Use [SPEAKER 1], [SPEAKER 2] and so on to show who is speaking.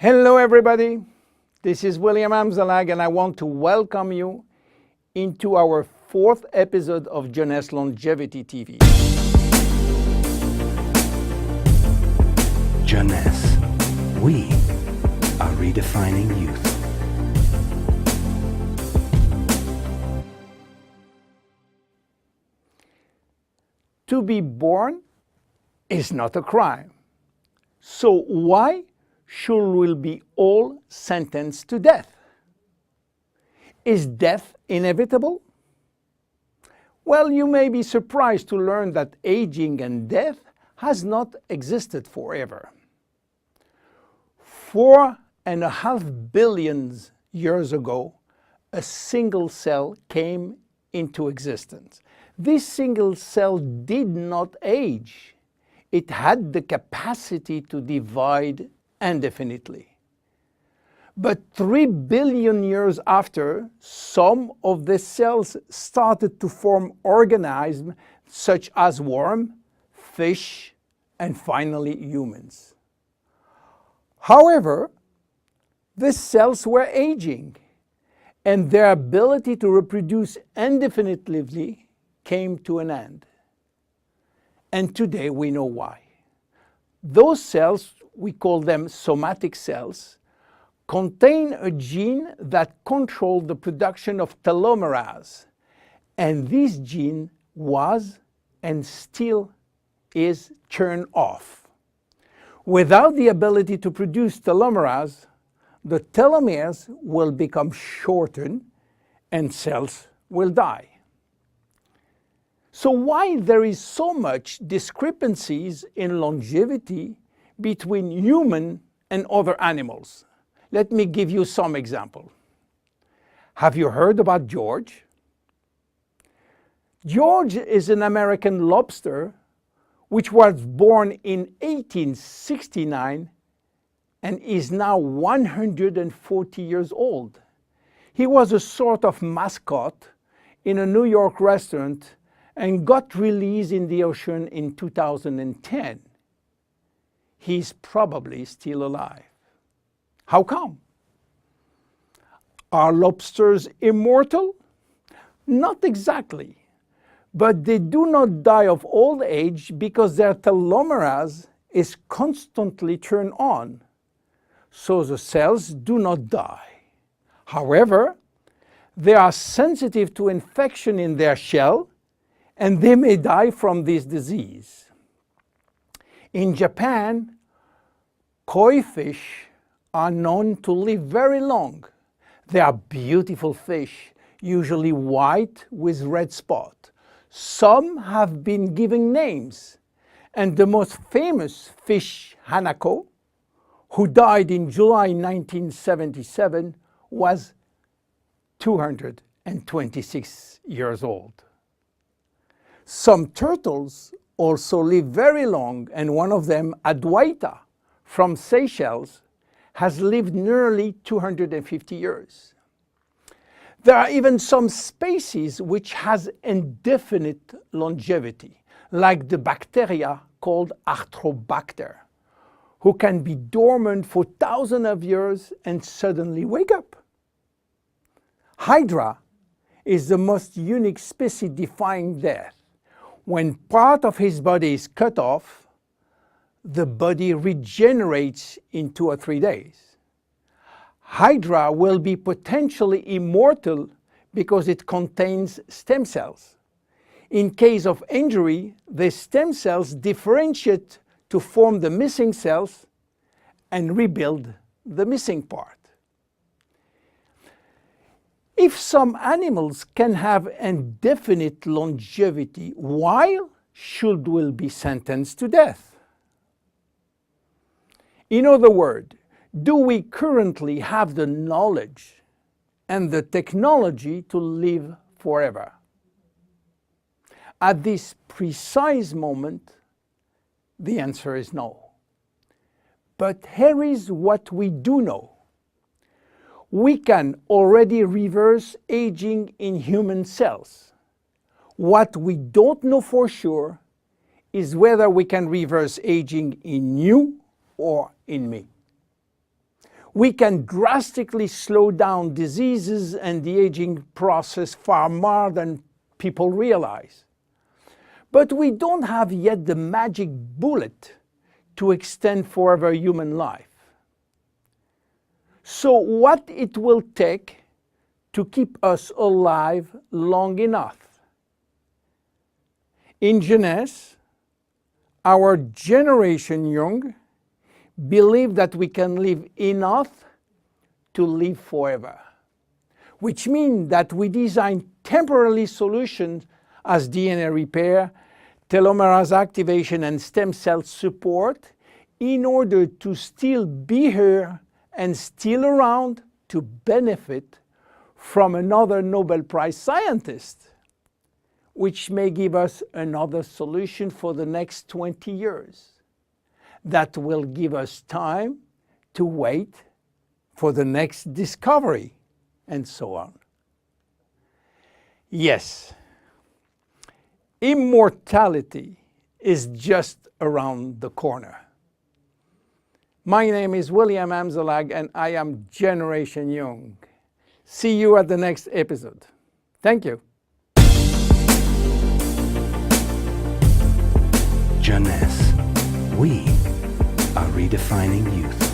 [SPEAKER 1] Hello everybody, this is William Amzalag and I want to welcome you into our fourth episode of Jeunesse Longevity TV.
[SPEAKER 2] Jeunesse, we are redefining youth.
[SPEAKER 1] To be born is not a crime. So why should we be all sentenced to death? Is death inevitable? Well, you may be surprised to learn that aging and death has not existed forever. 4.5 billion years ago, a single cell came into existence. This single cell did not age. It had the capacity to divide indefinitely. But 3 billion years after, some of the cells started to form organisms such as worms, fish, and finally humans. However, the cells were aging, and their ability to reproduce indefinitely came to an end. And today we know why. Those cells, we call them somatic cells, contain a gene that controls the production of telomerase. And this gene was and still is turned off. Without the ability to produce telomerase, the telomeres will become shortened and cells will die. So why there is so much discrepancies in longevity between human and other animals? Let me give you some example. Have you heard about George? George is an American lobster which was born in 1869 and is now 140 years old. He was a sort of mascot in a New York restaurant and got released in the ocean in 2010. He's probably still alive. How come? Are lobsters immortal? Not exactly, but they do not die of old age because their telomerase is constantly turned on, so the cells do not die. However, they are sensitive to infection in their shell, and they may die from this disease. In Japan, koi fish are known to live very long. They are beautiful fish, usually white with red spot. Some have been given names, and the most famous fish, Hanako, who died in July 1977, was 226 years old. Some turtles also live very long, and one of them, Adwaita, from Seychelles, has lived nearly 250 years. There are even some species which has indefinite longevity, like the bacteria called Arthrobacter, who can be dormant for thousands of years and suddenly wake up. Hydra is the most unique species defying death. When part of his body is cut off, the body regenerates in 2 or 3 days. Hydra will be potentially immortal because it contains stem cells. In case of injury, the stem cells differentiate to form the missing cells and rebuild the missing part. If some animals can have indefinite longevity, why should we be sentenced to death? In other words, do we currently have the knowledge and the technology to live forever? At this precise moment, the answer is no. But here is what we do know. We can already reverse aging in human cells. What we don't know for sure is whether we can reverse aging in you or in me. we can drastically slow down diseases and the aging process far more than people realize. But we don't have yet the magic bullet to extend forever human life. So what it will take to keep us alive long enough? In Jeunesse, our generation young believe that we can live enough to live forever, which means that we design temporary solutions as DNA repair, telomerase activation, and stem cell support in order to still be here and still around to benefit from another Nobel Prize scientist, which may give us another solution for the next 20 years. That will give us time to wait for the next discovery, and so on. Yes, immortality is just around the corner. My name is William Amzalag, and I am Generation Young. See you at the next episode. Thank you.
[SPEAKER 2] Jeunesse. We are redefining youth.